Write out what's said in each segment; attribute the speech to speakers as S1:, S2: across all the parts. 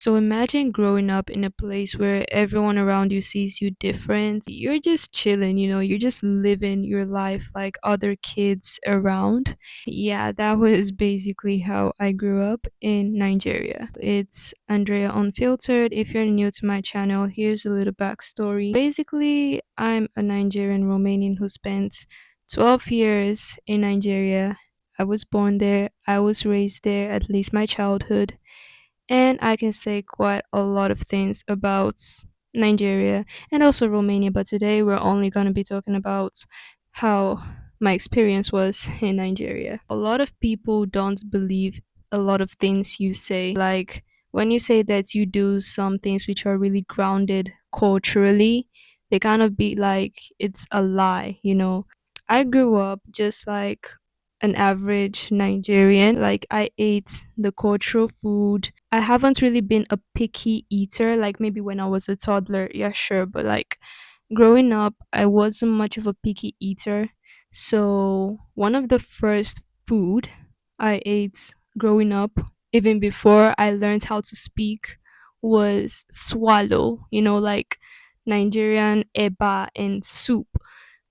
S1: So imagine growing up in a place where everyone around you sees you different. You're just chilling, you're just living your life like other kids around. Yeah, that was basically how I grew up in Nigeria. It's Andrea Unfiltered. If you're new to my channel, here's a little backstory. Basically, I'm a Nigerian Romanian who spent 12 years in Nigeria. I was born there, I was raised there, at least my childhood. And I can say quite a lot of things about Nigeria and also Romania, but today we're only going to be talking about how my experience was in Nigeria. A lot of people don't believe a lot of things you say. Like when you say that you do some things which are really grounded culturally, they kind of be like it's a lie. I grew up just like an average Nigerian. Like I ate the cultural food. I haven't really been a picky eater, like maybe when I was a toddler, yeah, sure, but like growing up, I wasn't much of a picky eater. So one of the first food I ate growing up, even before I learned how to speak, was swallow, like Nigerian eba and soup,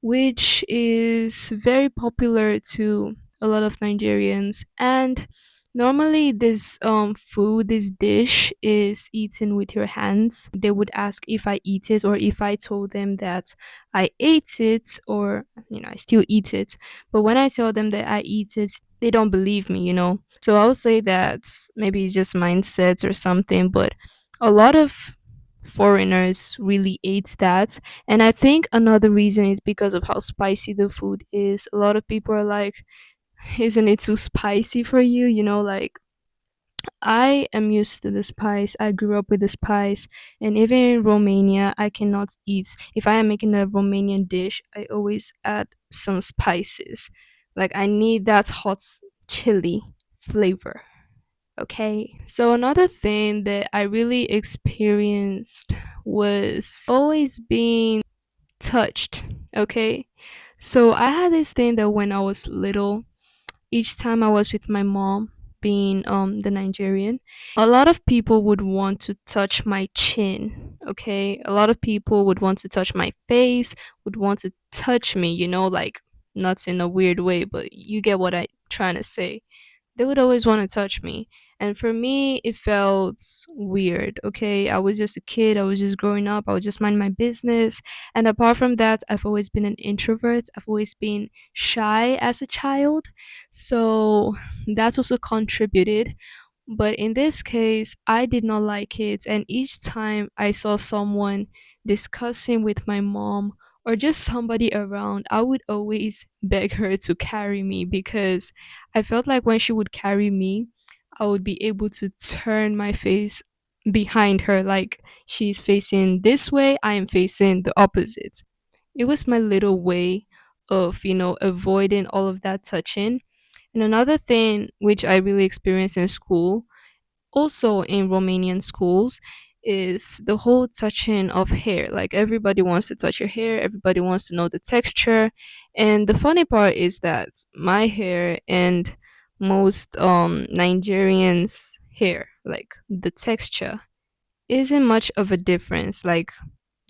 S1: which is very popular to a lot of Nigerians. And normally, this dish is eaten with your hands. They would ask if I eat it or if I told them that I ate it or, I still eat it. But when I tell them that I eat it, they don't believe me. So I would say that maybe it's just mindsets or something, but a lot of foreigners really ate that. And I think another reason is because of how spicy the food is. A lot of people are like, isn't it too spicy for you? Like I am used to the spice. I grew up with the spice. And even in Romania, I cannot eat. If I am making a Romanian dish, I always add some spices. Like I need that hot chili flavor. Okay. So another thing that I really experienced was always being touched. Okay. So I had this thing that when I was little, each time I was with my mom, being the Nigerian, a lot of people would want to touch my chin. Okay. A lot of people would want to touch my face, would want to touch me, like not in a weird way, but you get what I'm trying to say. They would always want to touch me. And for me, it felt weird. Okay. I was just a kid. I was just growing up. I would just mind my business. And apart from that, I've always been an introvert. I've always been shy as a child. So that's also contributed. But in this case, I did not like it. And each time I saw someone discussing with my mom or just somebody around, I would always beg her to carry me because I felt like when she would carry me, I would be able to turn my face behind her. Like she's facing this way, I am facing the opposite. It was my little way of, avoiding all of that touching. And another thing which I really experienced in school, also in Romanian schools, is the whole touching of hair. Like everybody wants to touch your hair, everybody wants to know the texture. And the funny part is that my hair and most Nigerians' hair, like the texture, isn't much of a difference. Like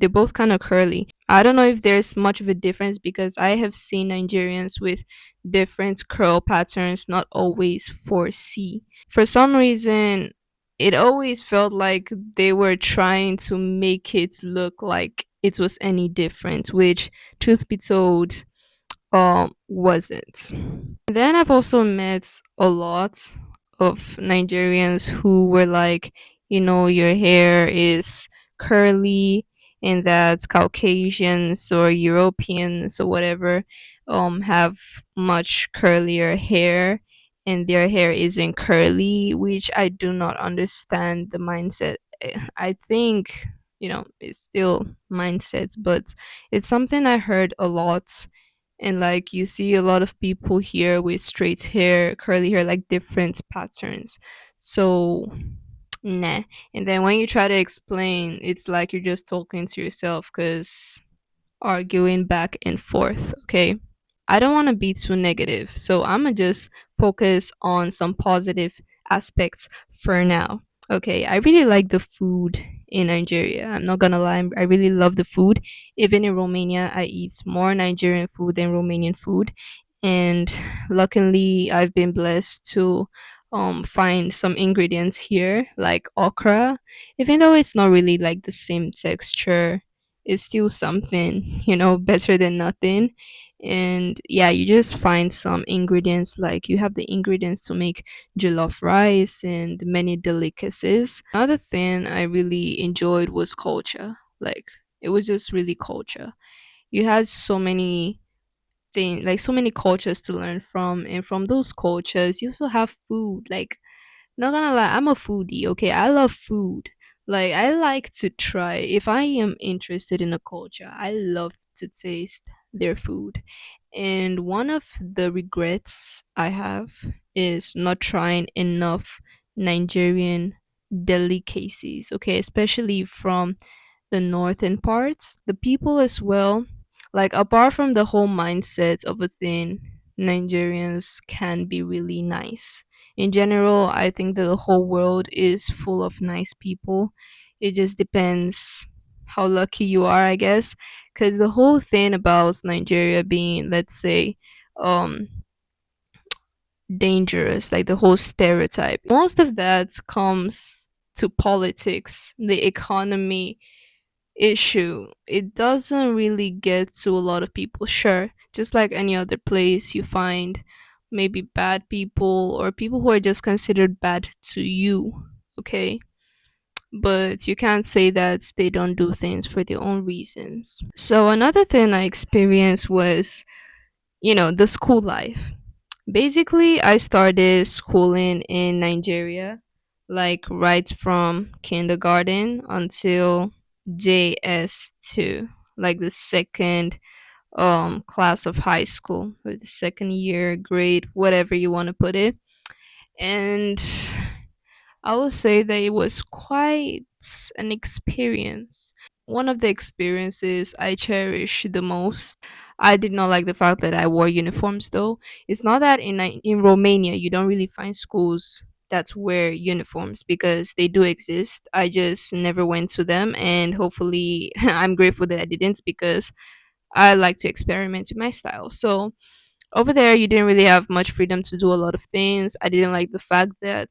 S1: they're both kind of curly. I don't know if there's much of a difference because I have seen Nigerians with different curl patterns, not always 4C. For some reason, it always felt like they were trying to make it look like it was any different, which, truth be told, wasn't. Then I've also met a lot of Nigerians who were like, your hair is curly and that Caucasians or Europeans or whatever have much curlier hair and their hair isn't curly, which I do not understand the mindset. I think, it's still mindsets, but it's something I heard a lot. And like you see a lot of people here with straight hair, curly hair, like different patterns. So nah. And then when you try to explain, it's like you're just talking to yourself because arguing back and forth. Okay. I don't want to be too negative, so I'm gonna just focus on some positive aspects for now. Okay, I really like the food in Nigeria. I'm not gonna lie, I really love the food. Even in Romania, I eat more Nigerian food than Romanian food. And luckily, I've been blessed to find some ingredients here, like okra. Even though it's not really like the same texture, it's still something, better than nothing. And yeah, you just find some ingredients, like you have the ingredients to make jollof rice and many delicacies. Another thing I really enjoyed was culture. Like, it was just really culture. You had so many things, like so many cultures to learn from, and from those cultures, you also have food. Like, not gonna lie, I'm a foodie, okay? I love food. Like, I like to try. If I am interested in a culture, I love to taste their food. And one of the regrets I have is not trying enough Nigerian delicacies, okay? Especially from the northern parts. The people as well, like apart from the whole mindset of a thing, Nigerians can be really nice. In general, I think that the whole world is full of nice people. It just depends how lucky you are, I guess. Because the whole thing about Nigeria being, let's say, um, dangerous, like the whole stereotype, most of that comes to politics, the economy, issue. It doesn't really get to a lot of people. Sure, just like any other place, you find maybe bad people or people who are just considered bad to you, okay? But you can't say that they don't do things for their own reasons. So, another thing I experienced was, the school life. Basically, I started schooling in Nigeria, like right from kindergarten until JS2, like the second class of high school, or the second year grade, whatever you want to put it. And I will say that it was quite an experience. One of the experiences I cherish the most. I did not like the fact that I wore uniforms though. It's not that in Romania you don't really find schools that wear uniforms, because they do exist. I just never went to them, and hopefully I'm grateful that I didn't, because I like to experiment with my style. So over there, you didn't really have much freedom to do a lot of things. I didn't like the fact that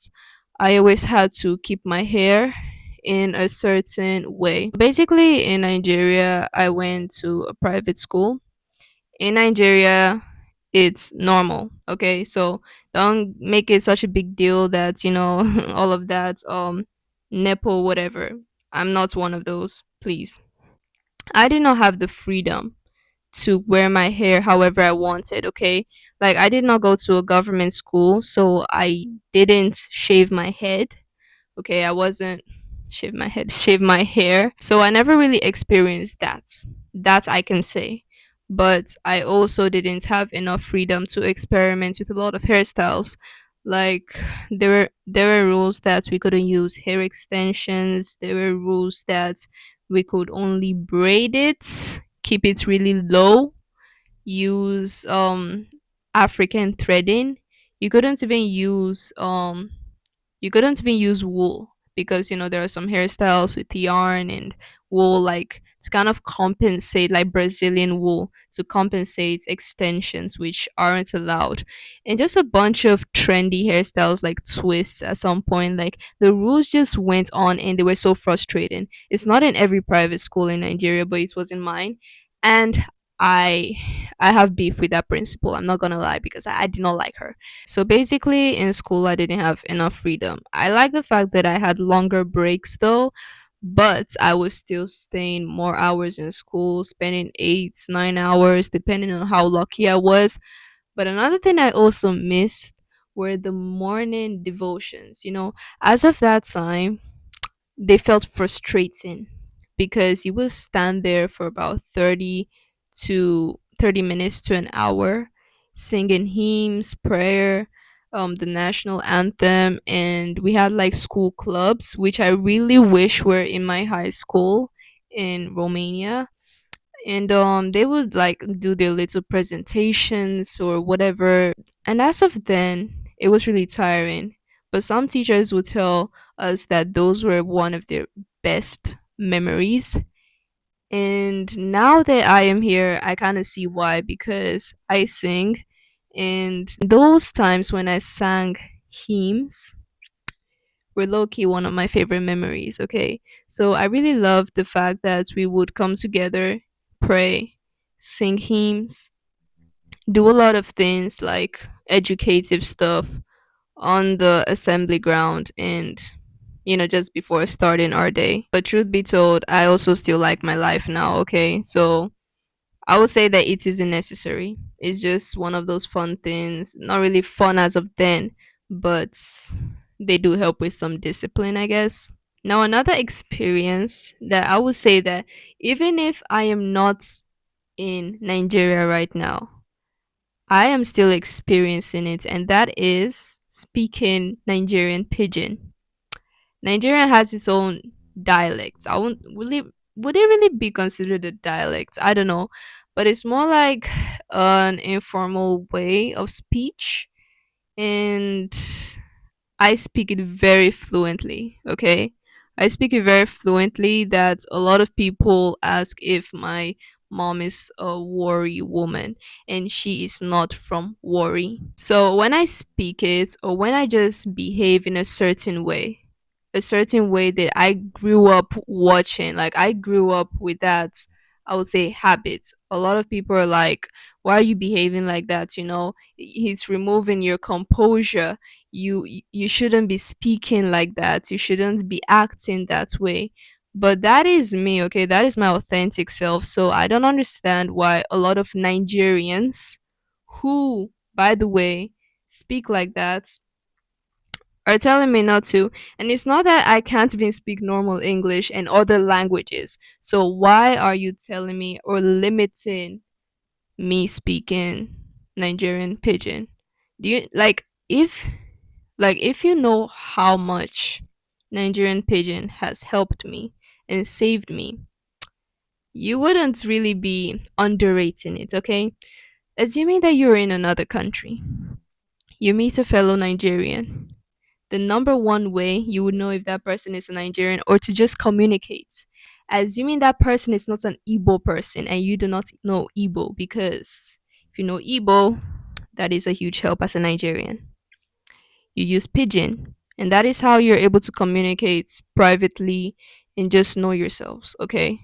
S1: I always had to keep my hair in a certain way. Basically, in Nigeria, I went to a private school. In Nigeria, it's normal, okay? So don't make it such a big deal that, all of that, nepo, whatever. I'm not one of those, please. I did not have the freedom to wear my hair however I wanted, okay? Like, I did not go to a government school, so I didn't shave my head. Okay, I wasn't shave my head, shave my hair. So I never really experienced that. That I can say. But I also didn't have enough freedom to experiment with a lot of hairstyles. Like, there were rules that we couldn't use hair extensions. There were rules that we could only braid it, keep it really low, use African threading. You couldn't even use wool, because there are some hairstyles with yarn and wool, like to kind of compensate, like Brazilian wool, to compensate extensions which aren't allowed, and just a bunch of trendy hairstyles like twists. At some point, like, the rules just went on and they were so frustrating. It's not in every private school in Nigeria, but it was in mine. And I I have beef with that principal. I'm not gonna lie, because I did not like her. So basically, in school, I didn't have enough freedom. I like the fact that I had longer breaks though, but I was still staying more hours in school, spending 8, 9 hours, depending on how lucky I was. But another thing I also missed were the morning devotions. As of that time, they felt frustrating, because you will stand there for about 30 minutes to an hour, singing hymns, prayer, the national anthem. And we had like school clubs, which I really wish were in my high school in Romania. And they would like do their little presentations or whatever. And as of then, it was really tiring. But some teachers would tell us that those were one of their best memories. And now that I am here, I kind of see why, because I sing. And those times when I sang hymns were low key one of my favorite memories, okay? So I really loved the fact that we would come together, pray, sing hymns, do a lot of things like educative stuff on the assembly ground and just before starting our day. But truth be told, I also still like my life now, okay? So I would say that it isn't necessary. It's just one of those fun things. Not really fun as of then, but they do help with some discipline, I guess. Now, another experience that I would say that even if I am not in Nigeria right now, I am still experiencing it, and that is speaking Nigerian pidgin. Nigeria has its own dialects. I won't really would it really be considered a dialect? I don't know, but it's more like an informal way of speech, and I speak it very fluently. Okay, I speak it very fluently that a lot of people ask if my mom is a Warri woman, and she is not from Warri. So when I speak it, or when I just behave in a certain way that I grew up watching. Like I grew up with that, I would say, habit. A lot of people are like, why are you behaving like that? He's removing your composure. You shouldn't be speaking like that. You shouldn't be acting that way. But that is me, okay? That is my authentic self. So I don't understand why a lot of Nigerians who, by the way, speak like that are telling me not to. And it's not that I can't even speak normal English and other languages. So why are you telling me or limiting me speaking Nigerian pidgin? Do you if you know how much Nigerian pidgin has helped me and saved me, you wouldn't really be underrating it, okay? Assuming that you're in another country, you meet a fellow Nigerian. The number one way you would know if that person is a Nigerian or to just communicate. Assuming that person is not an Igbo person and you do not know Igbo, because if you know Igbo, that is a huge help as a Nigerian. You use pidgin, and that is how you're able to communicate privately and just know yourselves, okay?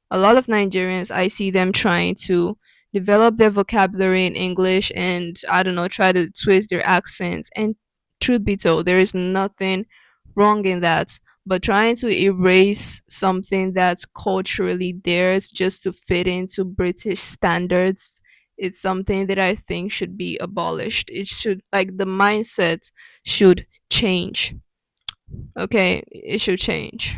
S1: A lot of Nigerians, I see them trying to develop their vocabulary in English and, I don't know, try to twist their accents. And truth be told, there is nothing wrong in that. But trying to erase something that's culturally theirs just to fit into British standards, it's something that I think should be abolished. It should, like, the mindset should change. Okay, it should change.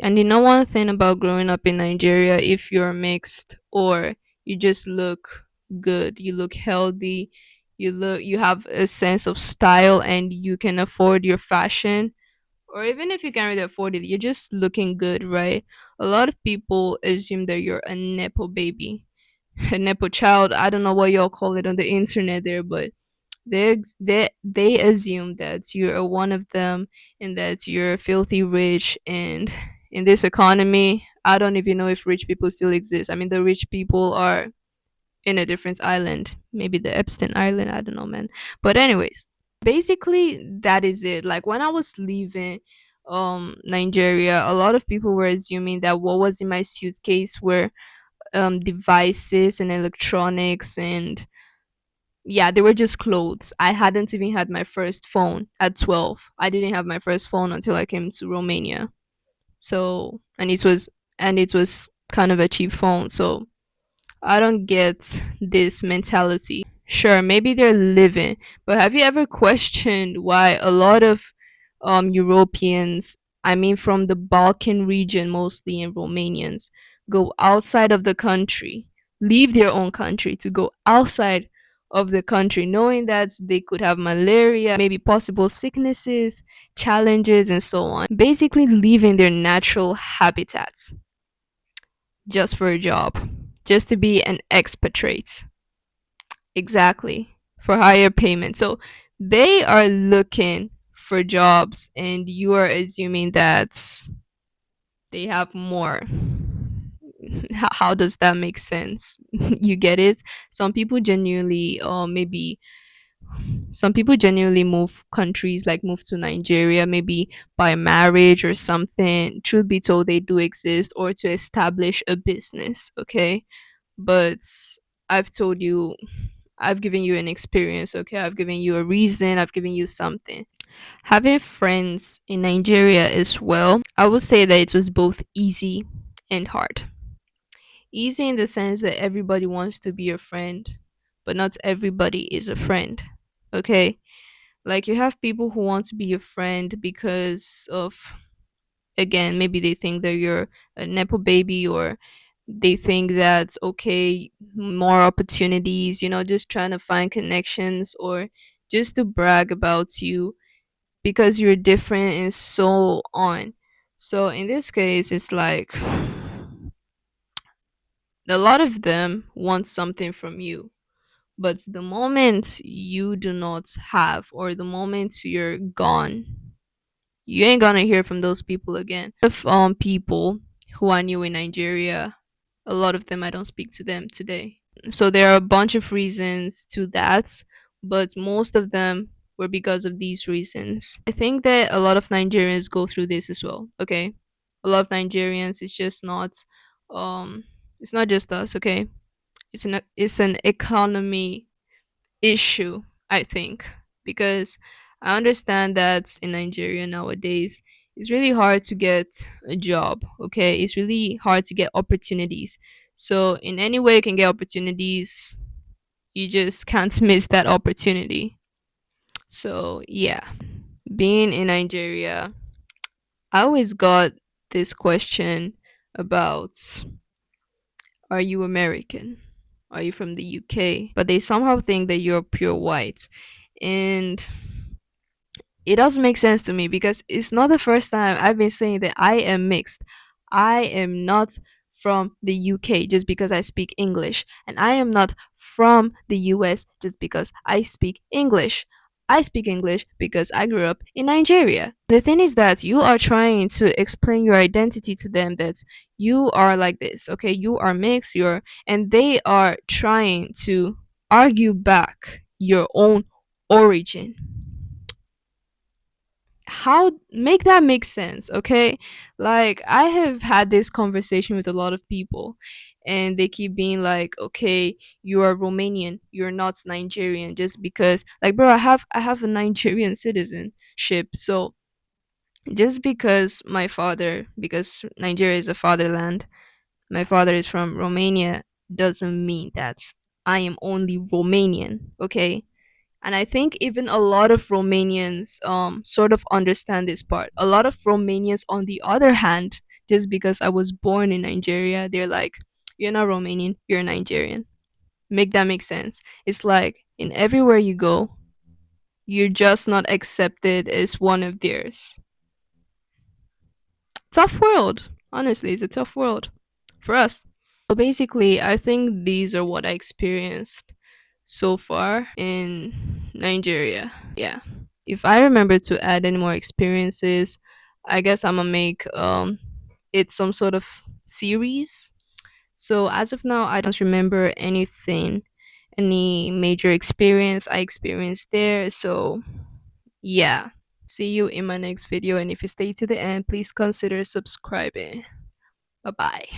S1: And one thing about growing up in Nigeria, if you're mixed or you just look good, you look healthy, you have a sense of style and you can afford your fashion, or even if you can't really afford it, you're just looking good, right? A lot of people assume that you're a nepo baby, a nepo child. I don't know what y'all call it on the internet there, but they assume that you're one of them and that you're filthy rich. And in this economy, I don't even know if rich people still exist. I mean, the rich people are in a different island, maybe the Epstein Island. I don't know, man. But anyways, basically that is it. Like when I was leaving Nigeria, a lot of people were assuming that what was in my suitcase were devices and electronics, and yeah, they were just clothes. I hadn't even had my first phone at 12. I didn't have my first phone until I came to Romania. So, and it was kind of a cheap phone. So, I don't get this mentality. Sure, maybe they're living, but have you ever questioned why a lot of Europeans, I mean from the Balkan region mostly, and Romanians, go outside of the country, leave their own country to go outside of the country, knowing that they could have malaria, maybe possible sicknesses, challenges, and so on. Basically, leaving their natural habitats just for a job, just to be an expatriate. Exactly. For higher payment. So they are looking for jobs and you are assuming that they have more. How does that make sense? You get it? Some people genuinely, maybe some people genuinely move countries, like move to Nigeria, maybe by marriage or something. Truth be told, they do exist, or to establish a business, okay? But I've told you, I've given you an experience, okay? I've given you a reason, I've given you something. Having friends in Nigeria as well, I would say that it was both easy and hard. Easy in the sense that everybody wants to be your friend, but not everybody is a friend. Okay? Like you have people who want to be your friend because of, again, maybe they think that you're a nepo baby, or they think that okay, more opportunities, just trying to find connections, or just to brag about you because you're different and so on. So in this case, it's like a lot of them want something from you. But the moment you do not have, or the moment you're gone, you ain't gonna hear from those people again. If people who I knew in Nigeria, a lot of them I don't speak to them today. So there are a bunch of reasons to that, but most of them were because of these reasons. I think that a lot of Nigerians go through this as well. Okay, a lot of Nigerians. Um, it's not just us. Okay, it's an economy issue, I think, because I understand that in Nigeria nowadays, it's really hard to get a job, okay? It's really hard to get opportunities. So, in any way you can get opportunities, you just can't miss that opportunity. So, yeah, being in Nigeria, I always got this question about, are you American? Are you from the UK? But they somehow think that you're pure white. And it does make sense to me because it's not the first time I've been saying that I am mixed. I am not from the UK just because I speak English, and I am not from the US just because I speak English. I speak English because I grew up in Nigeria. The thing is that you are trying to explain your identity to them, that you are like this, okay? You are mixed, and they are trying to argue back your own origin. How make that make sense, okay? Like I have had this conversation with a lot of people, and they keep being like, okay, you are Romanian, you're not Nigerian, just because, like, bro, I have a Nigerian citizenship. So just because because Nigeria is a fatherland, my father is from Romania, doesn't mean that I am only Romanian, okay? And I think even a lot of Romanians sort of understand this part. A lot of Romanians, on the other hand, just because I was born in Nigeria, they're like, you're not Romanian, you're Nigerian. Make that make sense. It's like in everywhere you go, you're just not accepted as one of theirs. Tough world. Honestly, it's a tough world for us. So basically, I think these are what I experienced so far in Nigeria. Yeah. If I remember to add any more experiences, I guess I'm gonna make it some sort of series. So as of now, I don't remember anything, any major experience I experienced there. So yeah. See you in my next video, and if you stay to the end, please consider subscribing. Bye bye.